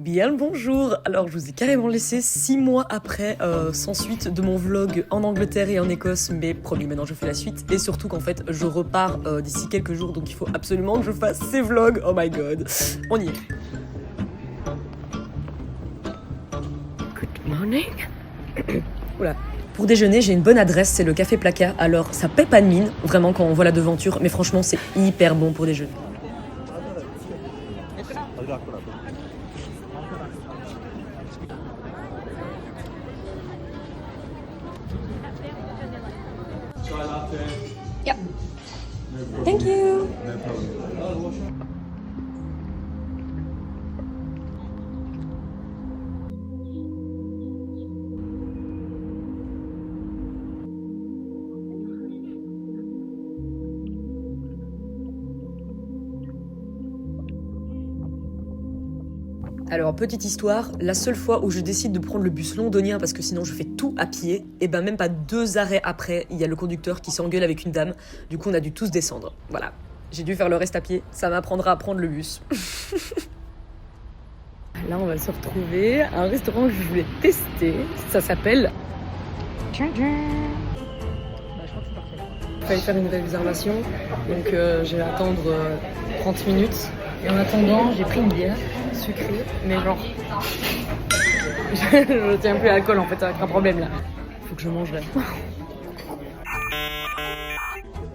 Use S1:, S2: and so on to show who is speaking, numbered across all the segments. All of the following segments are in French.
S1: Bien le bonjour. Alors je vous ai carrément laissé 6 mois après sans suite de mon vlog en Angleterre et en Écosse, mais promis maintenant je fais la suite et surtout qu'en fait je repars d'ici quelques jours, donc il faut absolument que je fasse ces vlogs. Oh my god, on y est. Good morning. Oula. Pour déjeuner, j'ai une bonne adresse, c'est le Café Placard. Alors ça paie pas de mine, vraiment quand on voit la devanture, mais franchement c'est hyper bon pour déjeuner. Yep. Thank you. Alors, petite histoire, la seule fois où je décide de prendre le bus londonien, parce que sinon je fais tout à pied, et ben même pas 2 arrêts après, il y a le conducteur qui s'engueule avec une dame, du coup on a dû tous descendre. Voilà, j'ai dû faire le reste à pied, ça m'apprendra à prendre le bus. Là on va se retrouver à un restaurant que je voulais tester, ça s'appelle... Je crois que c'est parfait. Il fallait faire une réservation, donc je vais attendre 30 minutes. Et en attendant, j'ai pris une bière sucrée, mais genre... je tiens plus à l'alcool en fait, ça va être un problème là. Faut que je mange là.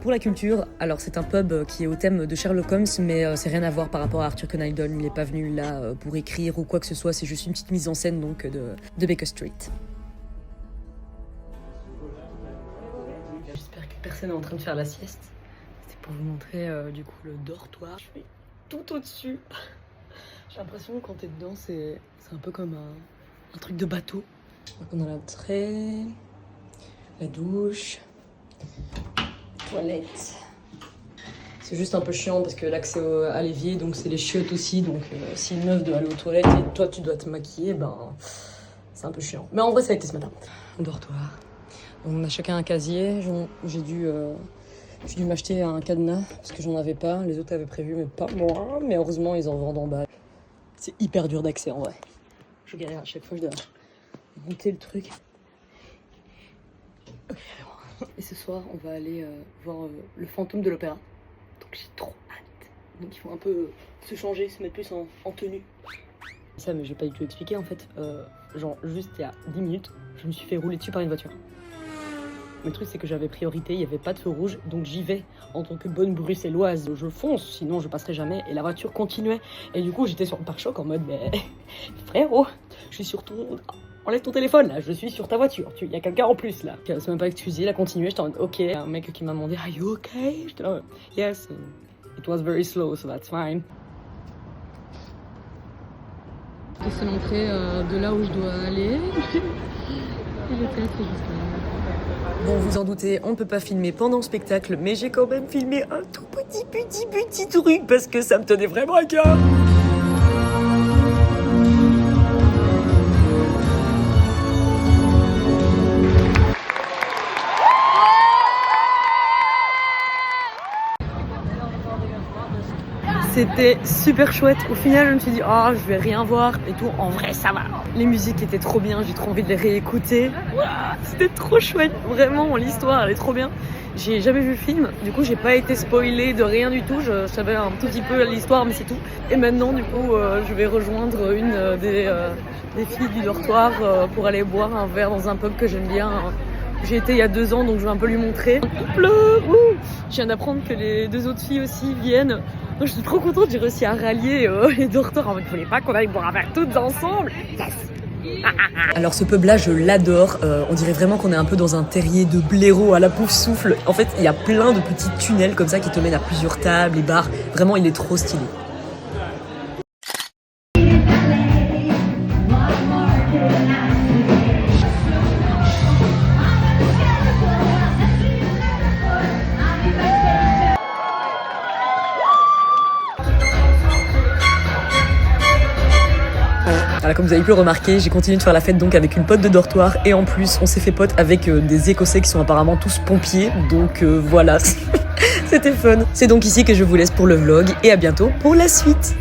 S1: Pour la culture, alors c'est un pub qui est au thème de Sherlock Holmes, mais c'est rien à voir par rapport à Arthur Conan Doyle. Il n'est pas venu là pour écrire ou quoi que ce soit, c'est juste une petite mise en scène donc de Baker Street. J'espère que personne n'est en train de faire la sieste. C'était pour vous montrer du coup le dortoir. Je suis tout au-dessus. J'ai l'impression que quand t'es dedans, c'est un peu comme un truc de bateau. Donc on a l'entrée, la douche, toilette. C'est juste un peu chiant parce que l'accès à l'évier, donc c'est les chiottes aussi. Donc si une meuf doit aller aux toilettes et toi tu dois te maquiller, ben c'est un peu chiant. Mais en vrai ça a été ce matin. Le dortoir. Donc on a chacun un casier. J'ai dû m'acheter un cadenas parce que j'en avais pas. Les autres avaient prévu, mais pas moi. Mais heureusement, ils en vendent en bas. C'est hyper dur d'accès en vrai. Je galère à chaque fois, je dois monter le truc. Okay. Et ce soir, on va aller voir le fantôme de l'opéra. Donc j'ai trop hâte. Donc il faut un peu se changer, se mettre plus en tenue. Ça, mais je vais pas du tout expliquer en fait. Genre, juste il y a 10 minutes, je me suis fait rouler dessus par une voiture. Le truc, c'est que j'avais priorité, il n'y avait pas de feu rouge, donc j'y vais en tant que bonne bruxelloise. Je fonce, sinon je passerai jamais, et la voiture continuait. Et du coup, j'étais sur le pare-choc en mode, mais frérot, je suis sur ton... Enlève ton téléphone, là, je suis sur ta voiture, il y a quelqu'un en plus, là. Elle s'est même pas excusée, elle a continué, j'étais en mode, ok. Un mec qui m'a demandé, are you okay? J'étais là, yes, it was very slow, so that's fine. C'est l'entrée de là où je dois aller. Et le théâtre est juste là. Bon, vous en doutez, on ne peut pas filmer pendant le spectacle, mais j'ai quand même filmé un tout petit truc parce que ça me tenait vraiment à cœur. C'était super chouette. Au final, je me suis dit, oh, je vais rien voir et tout. En vrai, ça va. Les musiques étaient trop bien. J'ai trop envie de les réécouter. C'était trop chouette. Vraiment, l'histoire, elle est trop bien. J'ai jamais vu le film. Du coup, j'ai pas été spoilée de rien du tout. Je savais un tout petit peu l'histoire, mais c'est tout. Et maintenant, du coup, je vais rejoindre une des filles du dortoir pour aller boire un verre dans un pub que j'aime bien. J'ai été il y a 2 ans, donc je vais un peu lui montrer. Couple, je viens d'apprendre que les 2 autres filles aussi viennent. Donc je suis trop contente, j'ai réussi à rallier les dortoirs. En fait, il ne fallait pas qu'on aille boire un verre toutes ensemble. Yes. Alors ce pub là je l'adore, on dirait vraiment qu'on est un peu dans un terrier de blaireau à la pouf souffle. En fait il y a plein de petits tunnels comme ça qui te mènent à plusieurs tables et bars. Vraiment il est trop stylé. Voilà, comme vous avez pu le remarquer, j'ai continué de faire la fête donc avec une pote de dortoir et en plus on s'est fait pote avec des Écossais qui sont apparemment tous pompiers, donc voilà, c'était fun. C'est donc ici que je vous laisse pour le vlog et à bientôt pour la suite.